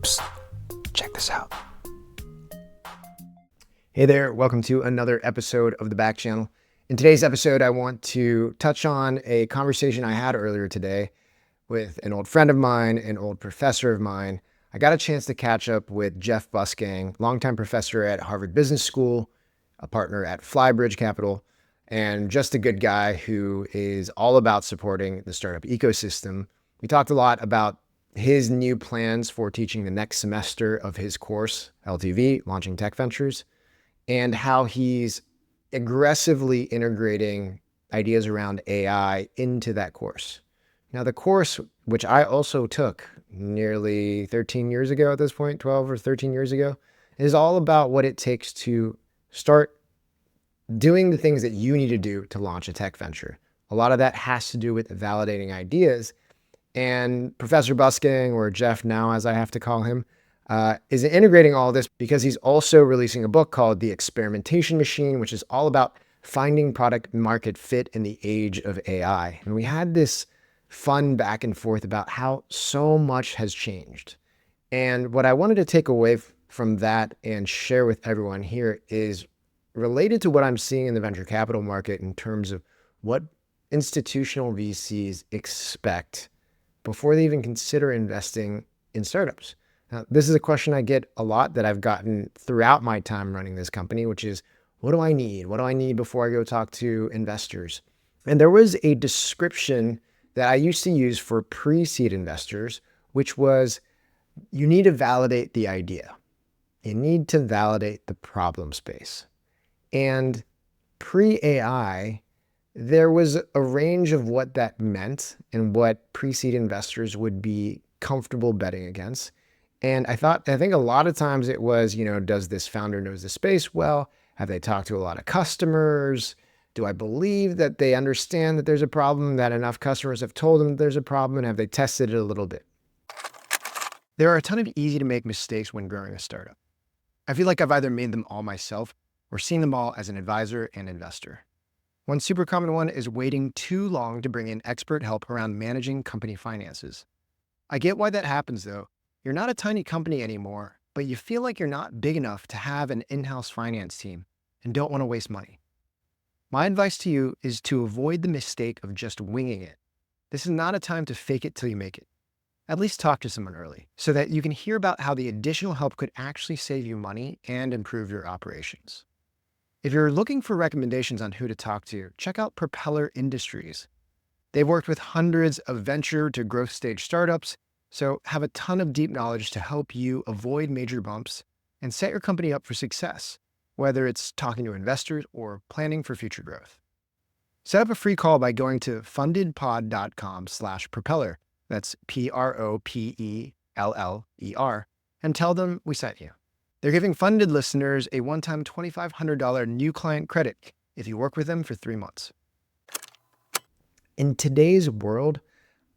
Psst, check this out. Hey there, welcome to another episode of the Backchannel. In today's episode, I want to touch on a conversation I had earlier today with an old friend of mine, an old professor of mine. I got a chance to catch up with Jeff Bussgang, longtime professor at Harvard Business School, a partner at Flybridge Capital, and just a good guy who is all about supporting the startup ecosystem. We talked a lot about his new plans for teaching the next semester of his course, LTV, Launching Tech Ventures, and how he's aggressively integrating ideas around AI into that course. Now, the course, which I also took nearly 13 years ago at this point, 12 or 13 years ago, is all about what it takes to start doing the things that you need to do to launch a tech venture. A lot of that has to do with validating ideas. And Professor Bussgang, or Jeff now as I have to call him, is integrating all this because he's also releasing a book called The Experimentation Machine, which is all about finding product market fit in the age of AI. And we had this fun back and forth about how so much has changed. And what I wanted to take away from that and share with everyone here is related to what I'm seeing in the venture capital market in terms of what institutional VCs expect before they even consider investing in startups. Now, this is a question I get a lot that I've gotten throughout my time running this company, which is, what do I need? What do I need before I go talk to investors? And there was a description that I used to use for pre-seed investors, which was, you need to validate the idea. You need to validate the problem space. And pre-AI, there was a range of what that meant and what pre-seed investors would be comfortable betting against. And I think a lot of times it was, does this founder knows the space well? Have they talked to a lot of customers? Do I believe that they understand that there's a problem, that enough customers have told them that there's a problem, and have they tested it a little bit? There are a ton of easy to make mistakes when growing a startup. I feel like I've either made them all myself or seen them all as an advisor and investor. One super common one is waiting too long to bring in expert help around managing company finances. I get why that happens though. You're not a tiny company anymore, but you feel like you're not big enough to have an in-house finance team and don't want to waste money. My advice to you is to avoid the mistake of just winging it. This is not a time to fake it till you make it. At least talk to someone early so that you can hear about how the additional help could actually save you money and improve your operations. If you're looking for recommendations on who to talk to, check out Propeller Industries. They've worked with hundreds of venture to growth stage startups, so have a ton of deep knowledge to help you avoid major bumps and set your company up for success, whether it's talking to investors or planning for future growth. Set up a free call by going to fundedpod.com/propeller. That's PROPELLER, and tell them we sent you. They're giving Funded listeners a one-time $2,500 new client credit if you work with them for 3 months. In today's world,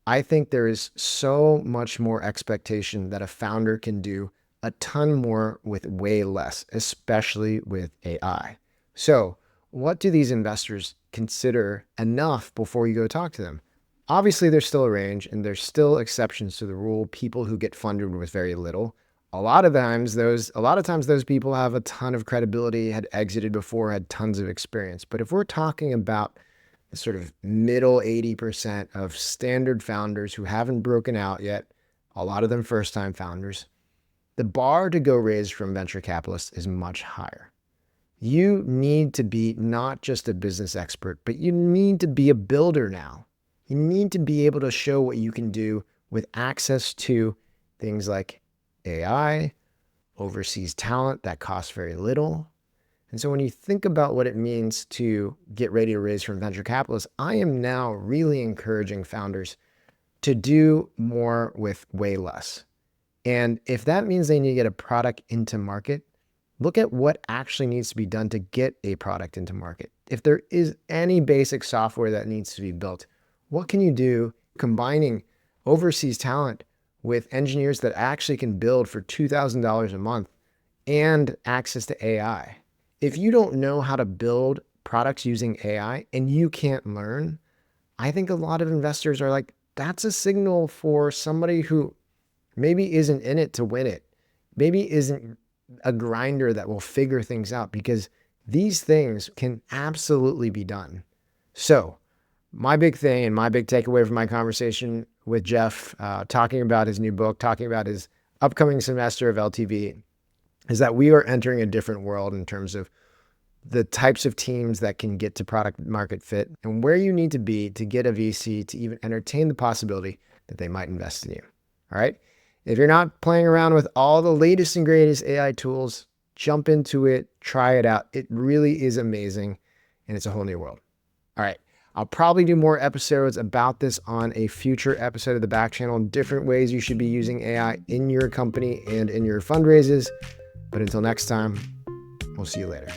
I think there is so much more expectation that a founder can do a ton more with way less, especially with AI. So what do these investors consider enough before you go talk to them? Obviously, there's still a range and there's still exceptions to the rule, people who get funded with very little. A lot of times those people have a ton of credibility, had exited before, had tons of experience. But if we're talking about the sort of middle 80% of standard founders who haven't broken out yet, a lot of them first-time founders, the bar to go raise from venture capitalists is much higher. You need to be not just a business expert, but you need to be a builder now. You need to be able to show what you can do with access to things like AI, overseas talent that costs very little. And so when you think about what it means to get ready to raise from venture capitalists, I am now really encouraging founders to do more with way less. And if that means they need to get a product into market, look at what actually needs to be done to get a product into market. If there is any basic software that needs to be built, what can you do combining overseas talent with engineers that actually can build for $2,000 a month and access to AI? If you don't know how to build products using AI and you can't learn, I think a lot of investors are like, that's a signal for somebody who maybe isn't in it to win it, maybe isn't a grinder that will figure things out, because these things can absolutely be done. So my big thing and my big takeaway from my conversation with Jeff, talking about his new book, talking about his upcoming semester of LTV, is that we are entering a different world in terms of the types of teams that can get to product market fit and where you need to be to get a VC to even entertain the possibility that they might invest in you. All right. If you're not playing around with all the latest and greatest AI tools, jump into it, try it out. It really is amazing, and it's a whole new world. All right. I'll probably do more episodes about this on a future episode of the Backchannel, different ways you should be using AI in your company and in your fundraisers. But until next time, we'll see you later.